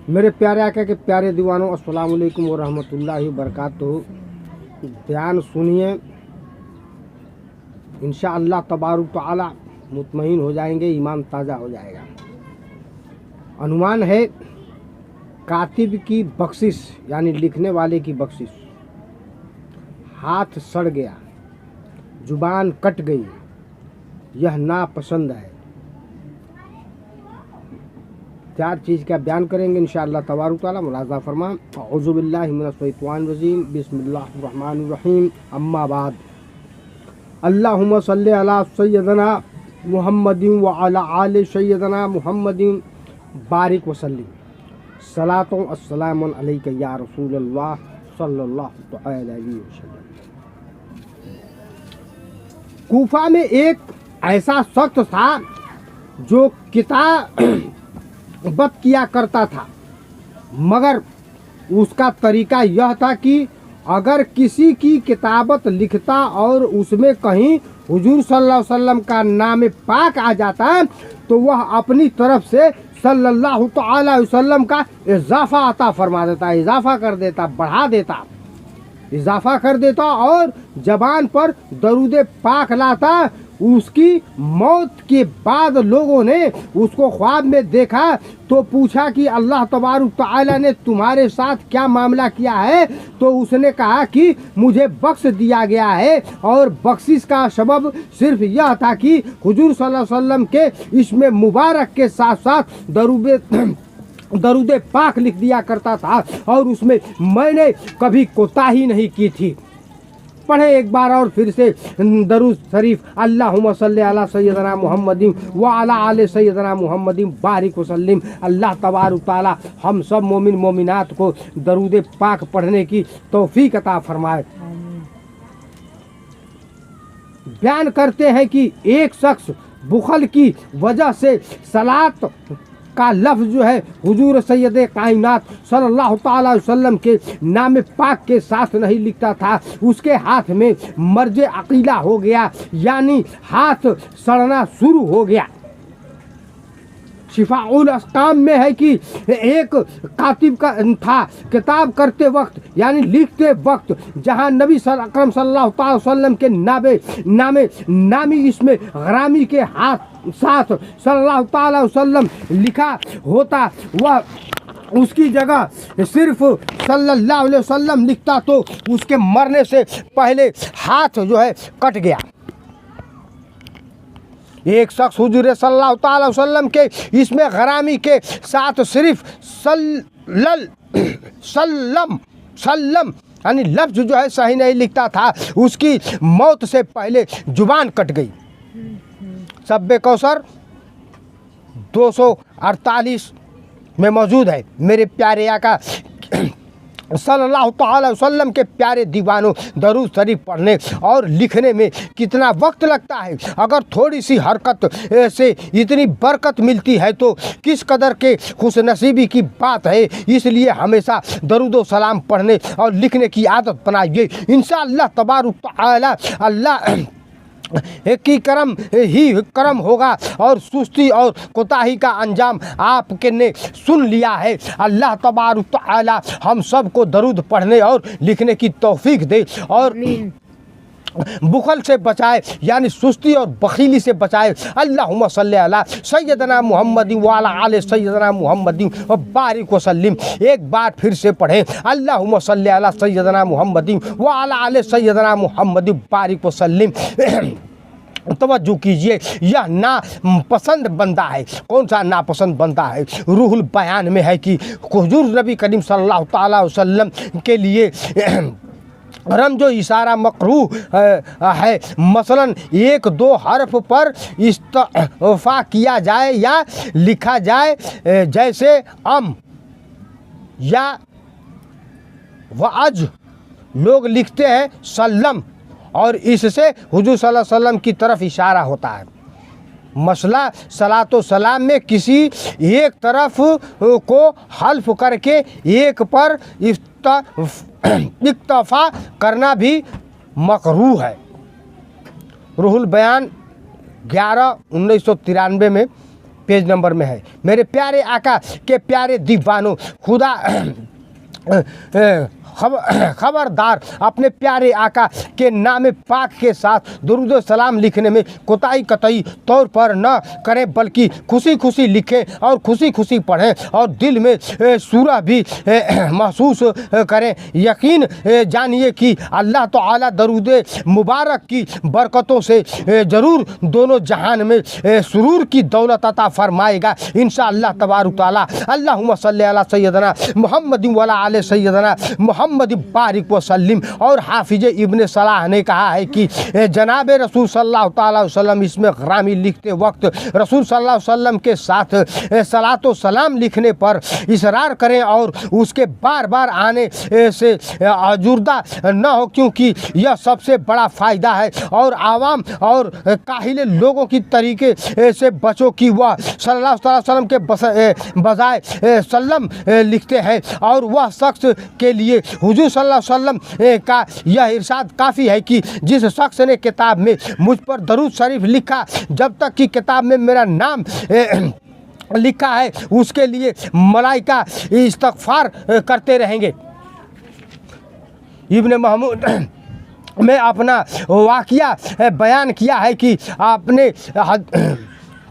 मेरे प्यारे आका के प्यारे दीवानों, अस्सलाम वालेकुम व रहमतुल्लाहि व बरकातुहू। ध्यान सुनिए, इंशाअल्लाह तबारुक तआला मुतमईन हो जाएंगे, ईमान ताज़ा हो जाएगा। अनुमान है कातिब की बख्शिश यानी लिखने वाले की बख्शिश। हाथ सड़ गया, जुबान कट गई, यह नापसंद है। 4 चीज़ का बयान करेंगे इंशाअल्लाह तबारुक तआला। मुलाज़ा फरमा, औज़ु बिल्लाहि मिनश शैतानिर रजीम, बिस्मिल्लाहिर रहमानिर रहीम, अम्मा बाद। अल्लाहुम्मा सल्लि अला सय्यदना मुहम्मदिन व अला आलि सय्यदना मुहम्मदिन बारिक वसल्लिम। सलातो अस्सलामु अलैका या रसूलल्लाह सल्लल्लाहु अलैहि वसल्लम। कूफा में एक ऐसा शख्स था जो किताबत किया करता था, मगर उसका तरीका यह था कि अगर किसी की किताबत लिखता और उसमें कहीं हुजूर सल्लल्लाहु अलैहि वसल्लम का नाम पाक आ जाता है तो वह अपनी तरफ से सल्लल्लाहु अलैहि वसल्लम का इजाफा अता फरमा देता, इजाफा कर देता, बढ़ा देता, इजाफा कर देता और ज़बान पर दरूद पाक लाता। उसकी मौत के बाद लोगों ने उसको ख्वाब में देखा तो पूछा कि अल्लाह तबारुक तआला ने तुम्हारे साथ क्या मामला किया है? तो उसने कहा कि मुझे बख्श दिया गया है और बख्शिश का सबब सिर्फ यह था कि हुजूर सल्लल्लाहु अलैहि वसल्लम के इसमें मुबारक के साथ साथ दरूद पाक लिख दिया करता था और उसमें मैंने कभी कोताही नहीं की थी। पढ़े एक बार और फिर से दरूद शरीफ, अल्लाहुम्मा सल्लि अला सय्यदना मुहम्मदिन व अला आलि सय्यदना मुहम्मदिन बारिक वसल्लिम। अल्लाह तबारुक तआला हम सब मोमिन मोमिनात को दरूद पाक पढ़ने की तौफीक अता फरमाए। बयान करते हैं कि एक शख्स बुखल की वजह से सलात का लफ्ज़ जो है हुजूर सैयद कायनात सल्लल्लाहु अलैहि वसल्लम के नाम पाक के साथ नहीं लिखता था। उसके हाथ में मर्ज अकीला हो गया, यानी हाथ सड़ना शुरू हो गया। शिफाउल अस्काम में है कि एक कातिब का था, किताब करते वक्त यानी लिखते वक्त जहाँ नबी अकरम सल्लल्लाहु अलैहि वसल्लम के नामी इसमें गरामी के साथ सल्लल्लाहु अलैहि वसल्लम लिखा होता, वह उसकी जगह सिर्फ सल्लल्लाहु अलैहि वसल्लम लिखता तो उसके मरने से पहले हाथ जो है कट गया। एक शख्स हुजूर सल्लल्लाहु अलैहि वसल्लम के इसमें गरामी के साथ सिर्फ सल्लम यानी लफ्ज़ जो है सही नहीं लिखता था, उसकी मौत से पहले जुबान कट गई। शब्बे कौसर 248 में मौजूद है। मेरे प्यारे आका सल्लल्लाहु अलैहि वसल्लम के प्यारे दीवानों, दरूद शरीफ पढ़ने और लिखने में कितना वक्त लगता है। अगर थोड़ी सी हरकत से इतनी बरकत मिलती है तो किस कदर के खुशनसीबी की बात है। इसलिए हमेशा दरूद व सलाम पढ़ने और लिखने की आदत बनाइए। इंशाअल्लाह तबारुक तआला अल्लाह की करम होगा और सुस्ती और कोताही का अंजाम आपके ने सुन लिया है। अल्लाह तबारुक तआला हम सब को दरूद पढ़ने और लिखने की तौफीक दे और बुखल से बचाए यानी सुस्ती और बखीली से बचाए। अल्लाहुम्मा सल्लि अला सय्यदना मुहम्मदिन व अला आलि सय्यदना मुहम्मदिन व बारिक वसल्लिम। एक बार फिर से पढ़ें, अल्लाहुम्मा सल्लि अला सय्यदना मुहम्मदिन व अला आलि सय्यदना मुहम्मदिन बारिक वसल्लिम। तवज्जो कीजिए, यह नापसंद बंदा है। कौन सा नापसंद बंदा है? रूहुल बयान में है कि हुजूर नबी करीम सल्लल्लाहु अलैहि वसल्लम के लिए रमजो इशारा मकरूह है। मसलन 1-2 हर्फ पर इस्तिफा किया जाए या लिखा जाए, जैसे अम या वअज। लोग लिखते हैं सल्लम और इससे हुजूर सल्लल्लाहु अलैहि वसल्लम की तरफ इशारा होता है। मसला सलातो सलाम में किसी एक तरफ को हल्फ करके एक पर इक्तफा करना भी मकरूह है। रूहुल बयान 11/1993 में पेज नंबर में है। मेरे प्यारे आका के प्यारे दीवानों, खुदा खबरदार, अपने प्यारे आका के नाम पाक के साथ दुरूद सलाम लिखने में कोताही कतई तौर पर न करें, बल्कि खुशी खुशी लिखें और खुशी खुशी पढ़ें और दिल में सूरह भी महसूस करें। यकीन जानिए कि अल्लाह ताला दरूद मुबारक की बरकतों से ज़रूर दोनों जहान में सुरूर की दौलत अता फरमाएगा इंशाअल्लाह तबारक तआला। अल्लाहुम्मा सल्ली अला सय्यदना मुहम्मद व अला आले सय्यदना मोहम्मद बारिक वसल्लिम। और हाफिज इब्न सलाह ने कहा है कि जनाब रसूल सल्लल्लाहु अलैहि वसल्लम इसमें ग्रामी लिखते वक्त रसूल सल्लल्लाहु अलैहि वसल्लम के साथ सलातो सलाम लिखने पर इसरार करें और उसके बार बार आने से आजुर्दा न हो, क्योंकि यह सबसे बड़ा फ़ायदा है। और आवाम और काहिले लोगों की तरीके से बचो कि वह सल्लल्लाहु अलैहि वसल्लम के बजाय सल्लम लिखते हैं, और वह शख्स के लिए हुजूर सल्लल्लाहु अलैहि वसल्लम का यह इरशाद काफ़ी है कि जिस शख्स ने किताब में मुझ पर दरूद शरीफ लिखा, जब तक कि किताब में मेरा नाम लिखा है उसके लिए मलाइका इस्तग़फ़ार करते रहेंगे। इब्न महमूद में अपना वाक़या बयान किया है कि आपने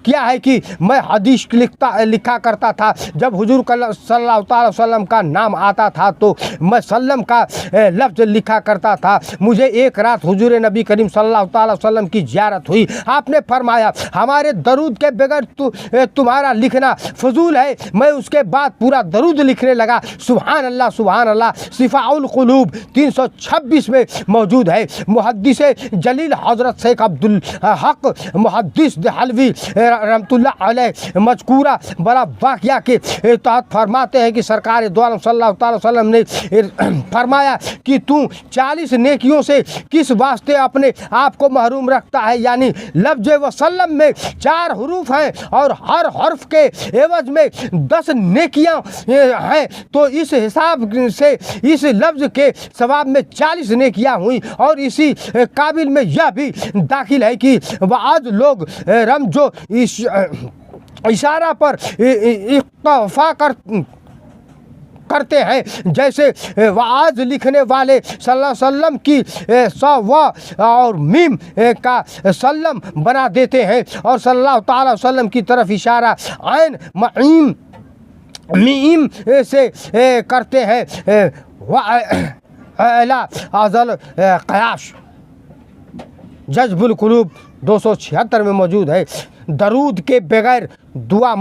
क्या है कि मैं हदीस लिखा करता था। जब हुजूर सल्लल्लाहु अलैहि वसल्लम का नाम आता था तो मैं सल्लम का लफ्ज़ लिखा करता था। मुझे एक रात हुजूर नबी करीम सल्लल्लाहु अलैहि वसल्लम की ज़ियारत हुई। आपने फरमाया हमारे दरूद के बगैर तुम्हारा लिखना फजूल है। मैं उसके बाद पूरा दरूद लिखने लगा। सुभान अल्लाह सुभान अल्लाह। शिफाउल कुलूब 326 में मौजूद है। मुहद्दिस जलील हज़रत शेख अब्दुल हक मुहद्दिस देहलवी रहमतुल्लाह अलैह मज़कूरा बड़ा वाक़या के तहत फरमाते हैं कि सरकार दो आलम सल्लल्लाहु अलैहि वसल्लम ने फरमाया कि तू 40 नेकियों से किस वास्ते अपने आप को महरूम रखता है। यानी लफ्ज़ वसल्लम में 4 हरूफ हैं और हर हर्फ के एवज में 10 नेकियां हैं, तो इस हिसाब से इस लफ्ज़ के सवाब में 40 नेकियां हुई। और इसी काबिल में यह भी दाखिल है कि आज लोग रमजो इशारा पर इक्तफा करते हैं, जैसे वाज लिखने वाले सल्लल्लाहु अलैहि वसल्लम की व और मीम का सल्लम बना देते हैं और सल्लल्लाहु अलैहि वसल्लम की तरफ इशारा आइन मीम से करते हैं। वाला अज़ल क़यास जज़्बुल कुलूब 276 में मौजूद है। दरूद के बगैर दुआ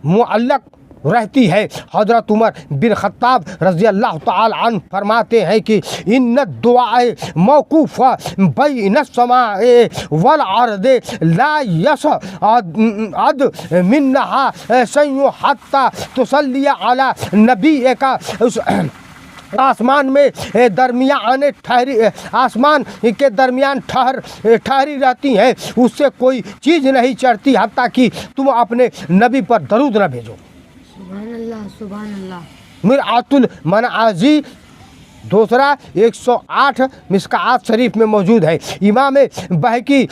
मुअल्लक रहती है। हज़रत उमर बिन ख़त्ताब रज़ी अल्लाह ताला अन्हु फरमाते हैं कि इन्न दुआए मौक़ूफ़ा बैन समाए वल अर्द ला यसअद मिन्हा शैउन हत्ता तुसल्ली अला नबीका। उस आसमान में दरमियान आसमान के दरमियान ठहरी रहती हैं, उससे कोई चीज़ नहीं चढ़ती हत्ता कि तुम अपने नबी पर दरूद न भेजो। सुभान अल्लाह सुभान अल्लाह। मिरआतुल मनाज़ी दूसरा 108 मिस्कात शरीफ में मौजूद है। इमाम बहकी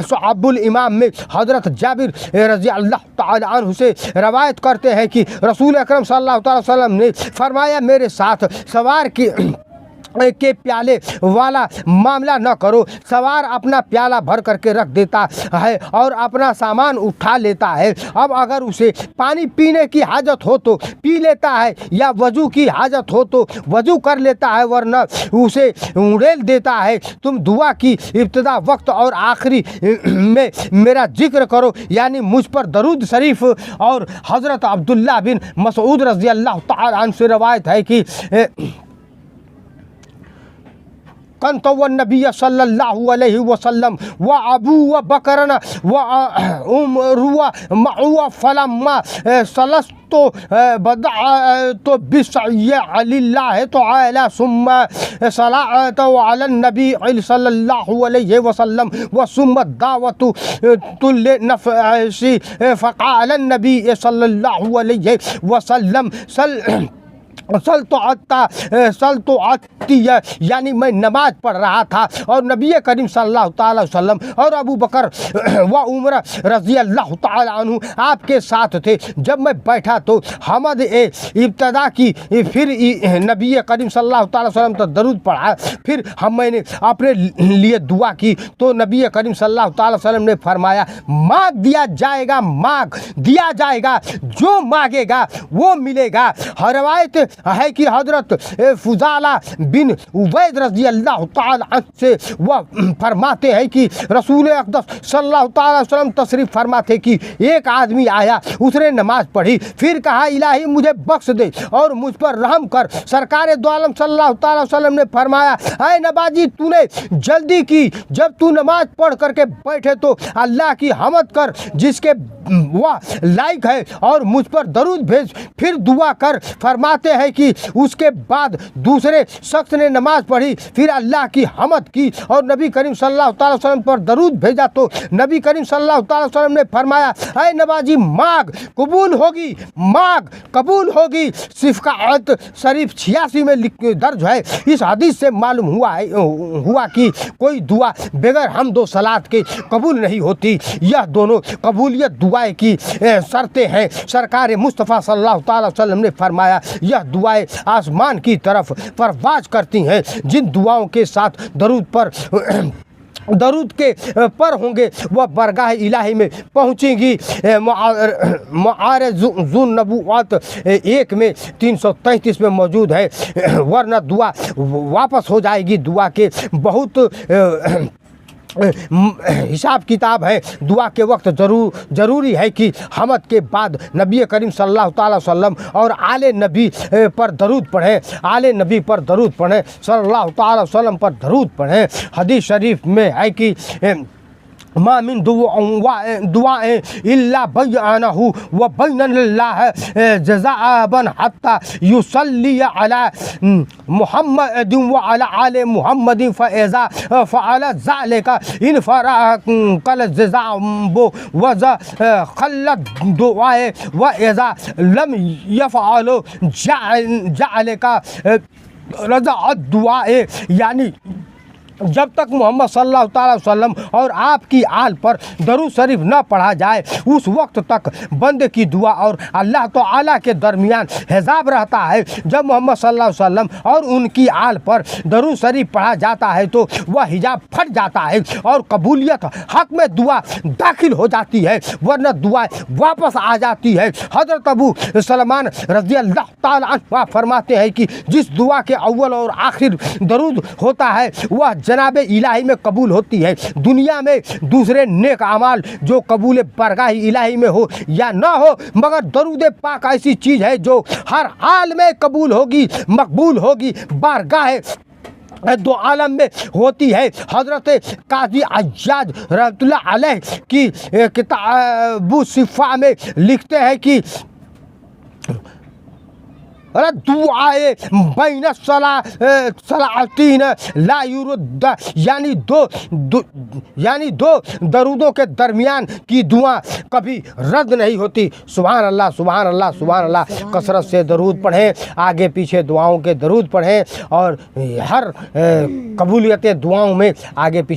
शुअबुल इमाम में हज़रत जाबिर रज़ी अल्लाह ताला अन्हु से रवायत करते हैं कि रसूल अकरम सल्लल्लाहु अलैहि वसल्लम ने फरमाया मेरे साथ सवार के प्याले वाला मामला न करो। सवार अपना प्याला भर करके रख देता है और अपना सामान उठा लेता है। अब अगर उसे पानी पीने की हाजत हो तो पी लेता है या वज़ू की हाजत हो तो वज़ू कर लेता है, वरना उसे उड़ेल देता है। तुम दुआ की इब्तिदा वक्त और आखिरी में मेरा जिक्र करो, यानी मुझ पर दरूद शरीफ। और हज़रत अब्दुल्लाह बिन मसऊद रज़ी अल्लाह ताला अन्हु से रवायत है कि कंतवन नबी सल्लल्लाहु अलैहि वसल्लम व अबू व बकरन व उमरुआ मऊआ फलम्मा सलस तो बदा तो बिस्सय्य अलिल्लाह तो आला सुम्मा सलात अला नबी सल्लल्लाहु अलैहि वसल्लम व सुम्मा दावतु तुल नफसी फ़क़ाल नबी सल्लल्लाहु अलैहि वसल्लम सल तो आती है, यानी मैं नमाज पढ़ रहा था और नबी करीम सल्लल्लाहु अलैहि वसल्लम और अबू बकर व उमर रज़ी अल्लाह तआला अन्हु आपके साथ थे। जब मैं बैठा तो हमद इब्तदा की, फिर नबी करीम सल्लल्लाहु अलैहि वसल्लम तो दरूद पढ़ा, फिर मैंने अपने लिए दुआ की तो नबी करीम सल्लल्लाहु अलैहि वसल्लम ने फरमाया, मांग दिया जाएगा, मांग दिया जाएगा, जो मांगेगा वो मिलेगा। हर रवायत है कि हजरत फुजाला बिन उबैद रज़ी अल्लाह तआला अन्हु से वह फरमाते हैं कि रसूल अक़दस सल्लल्लाहु अलैहि वसल्लम तशरीफ़ फरमाते कि एक आदमी आया, उसने नमाज पढ़ी, फिर कहा इलाही मुझे बख्श दे और मुझ पर रहम कर। सरकार दो आलम सल्लल्लाहु अलैहि वसल्लम ने फरमाया, ऐ नबाजी तूने जल्दी की, जब तू नमाज पढ़ करके बैठे तो अल्लाह की हमद कर जिसके वह लायक है और मुझ पर दरूद भेज, फिर दुआ कर। फरमाते हैं कि उसके बाद दूसरे शख्स ने नमाज पढ़ी, फिर अल्लाह की हमद की और नबी करीम सल्लल्लाहु अलैहि वसल्लम पर दरूद भेजा तो नबी करीम सल्लल्लाहु अलैहि वसल्लम ने फरमाया, ऐ नवाजी मांग कबूल होगी, मांग कबूल होगी। सिफ़ात शरीफ 86 में दर्ज है। इस हदीस से मालूम हुआ कि कोई दुआ बगैर हमदो सलात के कबूल नहीं होती। यह दोनों कबूलियत दुआएं की शर्तें हैं। सरकार मुस्तफ़ा सल्लल्लाहु अलैहि वसल्लम ने फरमाया, यह दुआएं आसमान की तरफ परवाज करती हैं। जिन दुआओं के साथ दरूद के पर होंगे वह बरगाह इलाही में पहुँचेंगी। मुआरज़ुन नबुव्वत 1 में 333 में मौजूद है। वरना दुआ वापस हो जाएगी। दुआ के बहुत हिसाब किताब है। दुआ के वक्त ज़रूरी है कि हमद के बाद नबी करीम सल्लल्लाहु अलैहि वसल्लम और आले नबी पर दरूद पढ़ें, आले नबी पर दरूद पढ़ें, सल्लल्लाहु अलैहि वसल्लम पर दरूद पढ़ें। हदीस शरीफ में है कि मा मिन दुआएं इल्ला बय्यनहु व बैनल्लाह जज़ाअन हत्ता युसल्ली अला मुहम्मदिन व अला आले मुहम्मदिन फ़इज़ा फ़अल ज़ालिका इन फ़रक़ल जज़ाअबु व ख़ल्लत दुआए व इज़ा लम यफ़अलु ज़ालिका रज़अत दुआए, यानी जब तक मोहम्मद सल्लल्लाहु अलैहि वसल्लम और आपकी आल पर दरूद शरीफ न पढ़ा जाए उस वक्त तक बंदे की दुआ और अल्लाह ताला के दरमियान हिजाब रहता है। जब मोहम्मद सल्लल्लाहु अलैहि वसल्लम और उनकी आल पर दरूद शरीफ पढ़ा जाता है तो वह हिजाब फट जाता है और कबूलियत हक में दुआ दाखिल हो जाती है, वरना दुआ वापस आ जाती है। हज़रत अबू सलमान रज़ी अल्लाह ताला अन्हु फरमाते हैं कि जिस दुआ के अव्वल और आखिर दरूद होता है वह जनाब इलाही में कबूल होती है। दुनिया में दूसरे नेक अमाल जो कबूल बरगाह इलाही में हो या ना हो, मगर दरूद पाक ऐसी चीज़ है जो हर हाल में कबूल होगी, मकबूल होगी, बारगाह दो आलम में होती है। हज़रत काजी अज्जाज रहमतुल्लाह अलैह की किताबु सिफ़ा में लिखते हैं कि दुआए बैन सलातीन ला युरद, यानी दो दरूदों के दरमियान की दुआ कभी रद्द नहीं होती। सुभान अल्लाह, सुभान अल्लाह, सुभान अल्लाह। कसरत से दरूद पढ़ें, आगे पीछे दुआओं के दरूद पढ़ें और हर कबूलियत दुआओं में आगे पीछे